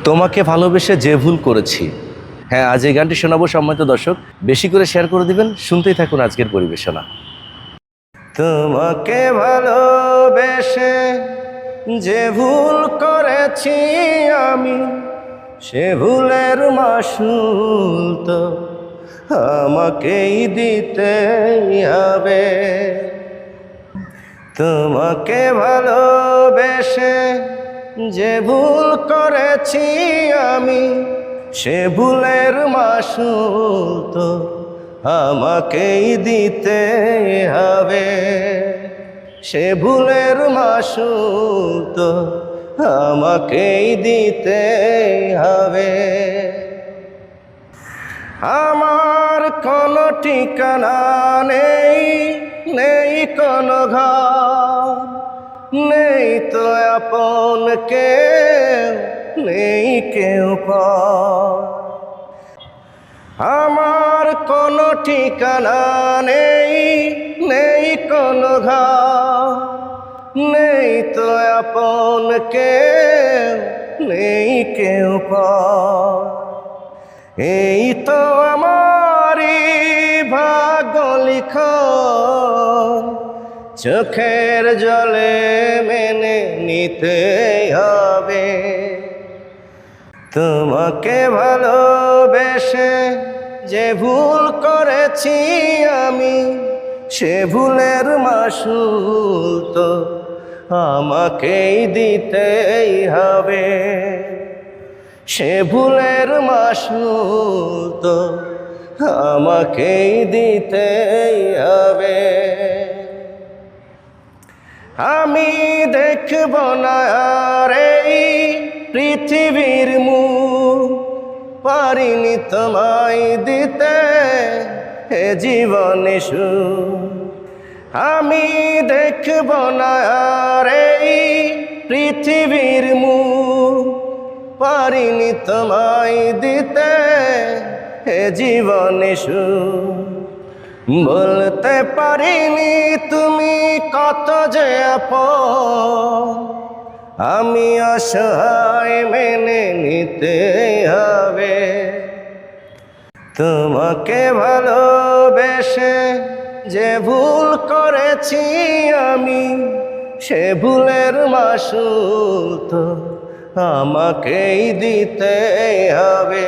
তোমাকে ভালোবেসে যে ভুল করেছি। হ্যাঁ, আজ এই গানটি শোনাবো সম্মানিত দর্শক, বেশি করে শেয়ার করে দিবেন, শুনতেই থাকুন আজকের পরিবেশনা। তোমাকে ভালোবেসে যে ভুল করেছি আমি, সে ভুলের মাসুল তো আমাকেই দিতে হবে। তোমাকে ভালোবেসে যে ভুল করেছি আমি, সে ভুলের মাসুল তো আমাকেই দিতে হবে। সে ভুলের মাসুল তো আমাকেই দিতে হবে। আমার কোনো ঠিকানা নেই, নেই কোনো ঘর, নেই তো আপন কেউ, নেই কেউ পর। আমার কোনো ঠিকানা নেই, নেই কোনো ঘর, নেই তো আপন কেউ, নেই কেউ পর। এই তো আমারই ভাগ্য লিখন, চোখের জলে মেনে নিতে হবে। তোমাকে ভালোবেসে যে ভুল করেছি আমি, সে ভুলের মাসুল তো আমাকেই দিতেই হবে। সে ভুলের মাসুল তো আমাকেই দিতেই হবে। আমি দেখব না আর এই পৃথিবীর মুখ, পারিনি তোমায় দিতে এ জীবনে সুখ। আমি দেখব না আর এই পৃথিবীর মুখ, পারিনি তোমায় দিতে এ জীবনে সুখ। বলতে পারিনি তুমি কত যে আপন, আমি অসহায় মেনে নিতে হবে। তোমাকে ভালোবেসে যে ভুল করেছি আমি, সে ভুলের মাসুল তো আমাকেই দিতে হবে।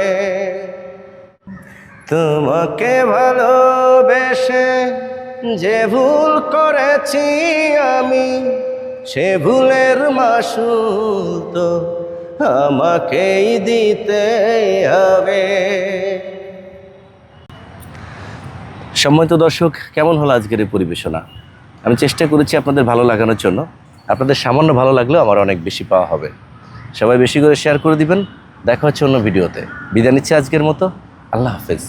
তোমাকে ভালোবেসে যে ভুল করেছি আমি, সে ভুলের মাসুল তো আমাকেই দিতে হবে। সম্মানিত দর্শক, কেমন হলো আজকের এই পরিবেশনা? আমি চেষ্টা করেছি আপনাদের ভালো লাগানোর জন্য। আপনাদের সামান্য ভালো লাগলেও আমার অনেক বেশি পাওয়া হবে। সবাই বেশি করে শেয়ার করে দিবেন। দেখা হচ্ছে অন্য ভিডিওতে। বিদায় নিচ্ছি আজকের মতো। আল্লাহ হাফেজ।